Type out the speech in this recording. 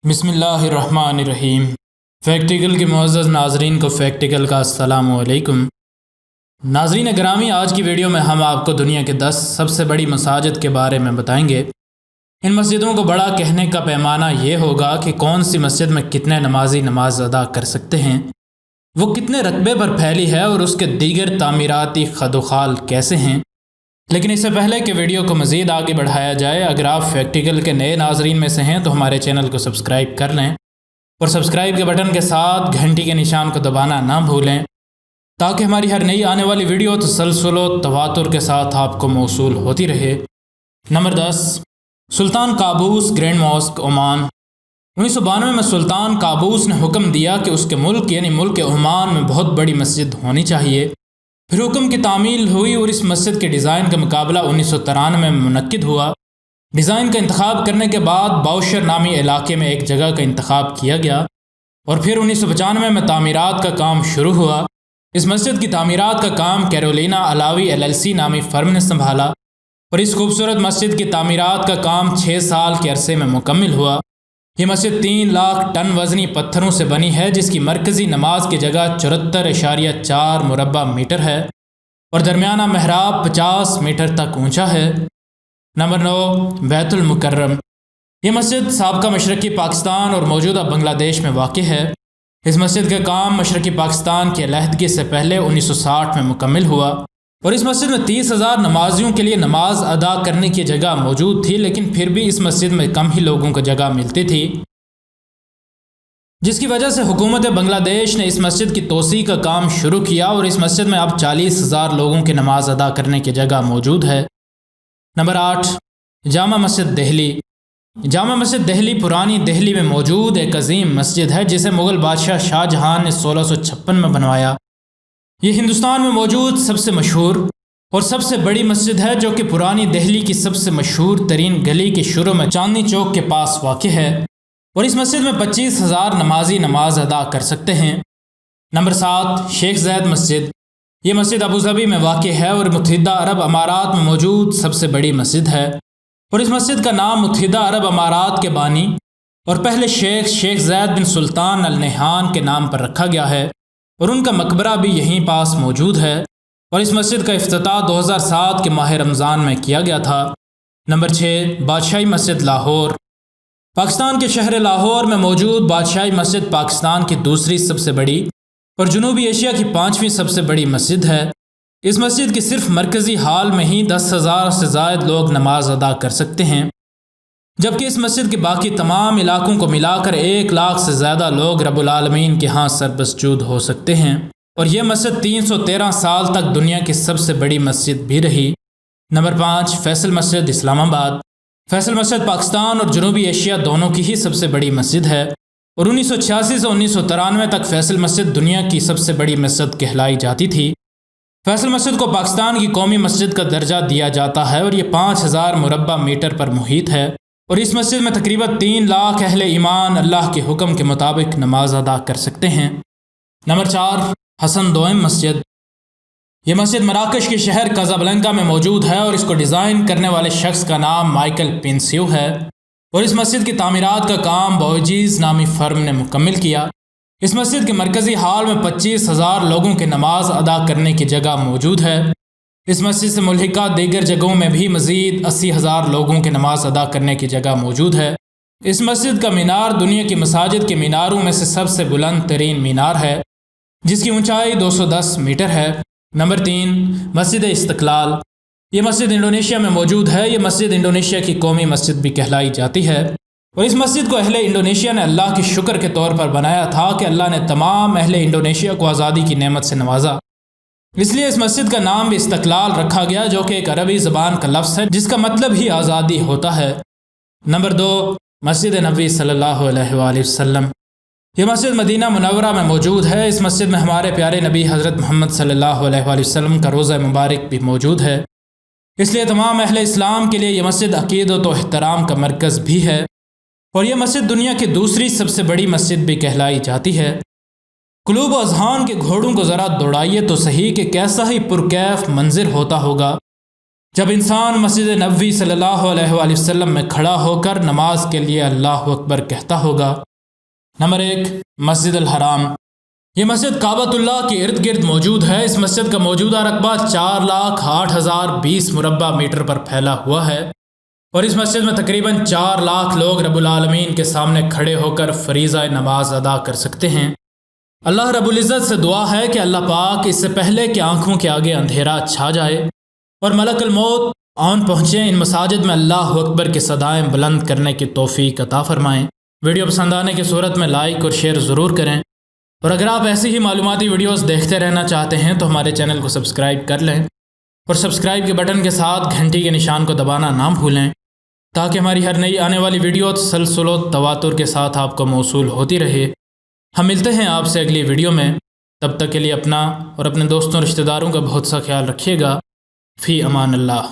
بسم اللہ الرحمن الرحیم۔ فیکٹیکل کے معزز ناظرین کو فیکٹیکل کا السلام علیکم۔ ناظرین گرامی، آج کی ویڈیو میں ہم آپ کو دنیا کے 10 سب سے بڑی مساجد کے بارے میں بتائیں گے۔ ان مسجدوں کو بڑا کہنے کا پیمانہ یہ ہوگا کہ کون سی مسجد میں کتنے نمازی نماز ادا کر سکتے ہیں، وہ کتنے رقبے پر پھیلی ہے اور اس کے دیگر تعمیراتی خد و خال کیسے ہیں۔ لیکن اس سے پہلے کہ ویڈیو کو مزید آگے بڑھایا جائے، اگر آپ فیکٹیکل کے نئے ناظرین میں سے ہیں تو ہمارے چینل کو سبسکرائب کر لیں اور سبسکرائب کے بٹن کے ساتھ گھنٹی کے نشان کو دبانا نہ بھولیں تاکہ ہماری ہر نئی آنے والی ویڈیو تسلسل و تواتر کے ساتھ آپ کو موصول ہوتی رہے۔ نمبر 10، سلطان قابوس گرینڈ ماسک عمان۔ 1992 میں سلطان قابوس نے حکم دیا کہ اس کے ملک یعنی ملک عمان میں بہت بڑی مسجد ہونی چاہیے۔ پھر حکم کی تعمیل ہوئی اور اس مسجد کے ڈیزائن کا مقابلہ 1993 میں منعقد ہوا۔ ڈیزائن کا انتخاب کرنے کے بعد باؤشر نامی علاقے میں ایک جگہ کا انتخاب کیا گیا اور پھر 1995 میں تعمیرات کا کام شروع ہوا۔ اس مسجد کی تعمیرات کا کام کیرولینا علاوی LLC نامی فرم نے سنبھالا اور اس خوبصورت مسجد کی تعمیرات کا کام 6 سال کے عرصے میں مکمل ہوا۔ یہ مسجد 3 لاکھ ٹن وزنی پتھروں سے بنی ہے، جس کی مرکزی نماز کی جگہ 74.4 مربع میٹر ہے اور درمیانہ محراب 50 میٹر تک اونچا ہے۔ نمبر 9، بیت المکرم۔ یہ مسجد سابقہ مشرقی پاکستان اور موجودہ بنگلہ دیش میں واقع ہے۔ اس مسجد کا کام مشرقی پاکستان کی علیحدگی سے پہلے 1960 میں مکمل ہوا اور اس مسجد میں 30,000 نمازیوں کے لیے نماز ادا کرنے کی جگہ موجود تھی، لیکن پھر بھی اس مسجد میں کم ہی لوگوں کو جگہ ملتی تھی، جس کی وجہ سے حکومت بنگلہ دیش نے اس مسجد کی توسیع کا کام شروع کیا اور اس مسجد میں اب 40,000 لوگوں کی نماز ادا کرنے کی جگہ موجود ہے۔ نمبر 8، جامع مسجد دہلی۔ جامع مسجد دہلی پرانی دہلی میں موجود ایک عظیم مسجد ہے جسے مغل بادشاہ شاہ جہاں نے 1656 میں بنوایا۔ یہ ہندوستان میں موجود سب سے مشہور اور سب سے بڑی مسجد ہے، جو کہ پرانی دہلی کی سب سے مشہور ترین گلی کے شروع میں چاندنی چوک کے پاس واقع ہے اور اس مسجد میں 25,000 نمازی نماز ادا کر سکتے ہیں۔ نمبر 7، شیخ زید مسجد۔ یہ مسجد ابوظہبی میں واقع ہے اور متحدہ عرب امارات میں موجود سب سے بڑی مسجد ہے اور اس مسجد کا نام متحدہ عرب امارات کے بانی اور پہلے شیخ زید بن سلطان النہیان کے نام پر رکھا گیا ہے اور ان کا مقبرہ بھی یہیں پاس موجود ہے اور اس مسجد کا افتتاح 2007 کے ماہ رمضان میں کیا گیا تھا۔ نمبر 6، بادشاہی مسجد لاہور۔ پاکستان کے شہر لاہور میں موجود بادشاہی مسجد پاکستان کی دوسری سب سے بڑی اور جنوبی ایشیا کی 5ویں سب سے بڑی مسجد ہے۔ اس مسجد کی صرف مرکزی ہال میں ہی 10,000 سے زائد لوگ نماز ادا کر سکتے ہیں، جبکہ اس مسجد کے باقی تمام علاقوں کو ملا کر 1 لاکھ سے زیادہ لوگ رب العالمین کے ہاں سربسجود ہو سکتے ہیں اور یہ مسجد 313 سال تک دنیا کی سب سے بڑی مسجد بھی رہی۔ نمبر 5، فیصل مسجد اسلام آباد۔ فیصل مسجد پاکستان اور جنوبی ایشیا دونوں کی ہی سب سے بڑی مسجد ہے اور 1986 سے 1993 تک فیصل مسجد دنیا کی سب سے بڑی مسجد کہلائی جاتی تھی۔ فیصل مسجد کو پاکستان کی قومی مسجد کا درجہ دیا جاتا ہے اور یہ 5,000 مربع میٹر پر محیط ہے اور اس مسجد میں تقریباً 3 لاکھ اہل ایمان اللہ کے حکم کے مطابق نماز ادا کر سکتے ہیں۔ نمبر 4، حسن دوئم مسجد۔ یہ مسجد مراکش کے شہر کازابلنکا میں موجود ہے اور اس کو ڈیزائن کرنے والے شخص کا نام مائیکل پینسیو ہے اور اس مسجد کی تعمیرات کا کام بوئجیز نامی فرم نے مکمل کیا۔ اس مسجد کے مرکزی ہال میں 25,000 لوگوں کے نماز ادا کرنے کی جگہ موجود ہے۔ اس مسجد سے ملحقہ دیگر جگہوں میں بھی مزید 80,000 لوگوں کے نماز ادا کرنے کی جگہ موجود ہے۔ اس مسجد کا مینار دنیا کی مساجد کے میناروں میں سے سب سے بلند ترین مینار ہے، جس کی اونچائی 210 میٹر ہے۔ نمبر 3، مسجد استقلال۔ یہ مسجد انڈونیشیا میں موجود ہے۔ یہ مسجد انڈونیشیا کی قومی مسجد بھی کہلائی جاتی ہے اور اس مسجد کو اہل انڈونیشیا نے اللہ کے شکر کے طور پر بنایا تھا کہ اللہ نے تمام اہل انڈونیشیا کو آزادی کی نعمت سے نوازا، اس لیے اس مسجد کا نام بھی استقلال رکھا گیا، جو کہ ایک عربی زبان کا لفظ ہے جس کا مطلب ہی آزادی ہوتا ہے۔ نمبر 2، مسجد نبوی صلی اللہ علیہ وآلہ وسلم۔ یہ مسجد مدینہ منورہ میں موجود ہے۔ اس مسجد میں ہمارے پیارے نبی حضرت محمد صلی اللہ علیہ وآلہ وسلم کا روضہ مبارک بھی موجود ہے، اس لیے تمام اہل اسلام کے لیے یہ مسجد عقیدت و احترام کا مرکز بھی ہے اور یہ مسجد دنیا کی دوسری سب سے بڑی مسجد بھی کہلائی جاتی ہے۔ قلوب و اذہان کے گھوڑوں کو ذرا دوڑائیے تو صحیح کہ کیسا ہی پرکیف منظر ہوتا ہوگا جب انسان مسجد نبوی صلی اللہ علیہ وآلہ وسلم میں کھڑا ہو کر نماز کے لیے اللہ اکبر کہتا ہوگا۔ نمبر 1، مسجد الحرام۔ یہ مسجد کعبۃ اللہ کے ارد گرد موجود ہے۔ اس مسجد کا موجودہ رقبہ 4,08,020 مربع میٹر پر پھیلا ہوا ہے، اور اس مسجد میں تقریباً 4 لاکھ لوگ رب العالمین کے سامنے کھڑے ہو کر فریضہ نماز ادا کر سکتے ہیں۔ اللہ رب العزت سے دعا ہے کہ اللہ پاک اس سے پہلے کہ آنکھوں کے آگے اندھیرا چھا جائے اور ملک الموت آن پہنچے، ان مساجد میں اللہ اکبر کی صدائیں بلند کرنے کی توفیق عطا فرمائیں۔ ویڈیو پسند آنے کی صورت میں لائک اور شیئر ضرور کریں، اور اگر آپ ایسی ہی معلوماتی ویڈیوز دیکھتے رہنا چاہتے ہیں تو ہمارے چینل کو سبسکرائب کر لیں، اور سبسکرائب کے بٹن کے ساتھ گھنٹی کے نشان کو دبانا نہ بھولیں، تاکہ ہماری ہر نئی آنے والی ویڈیو تسلسل و تواتر کے ساتھ آپ کو موصول ہوتی رہے۔ ہم ملتے ہیں آپ سے اگلی ویڈیو میں، تب تک کے لیے اپنا اور اپنے دوستوں رشتہ داروں کا بہت سا خیال رکھیے گا۔ فی امان اللہ۔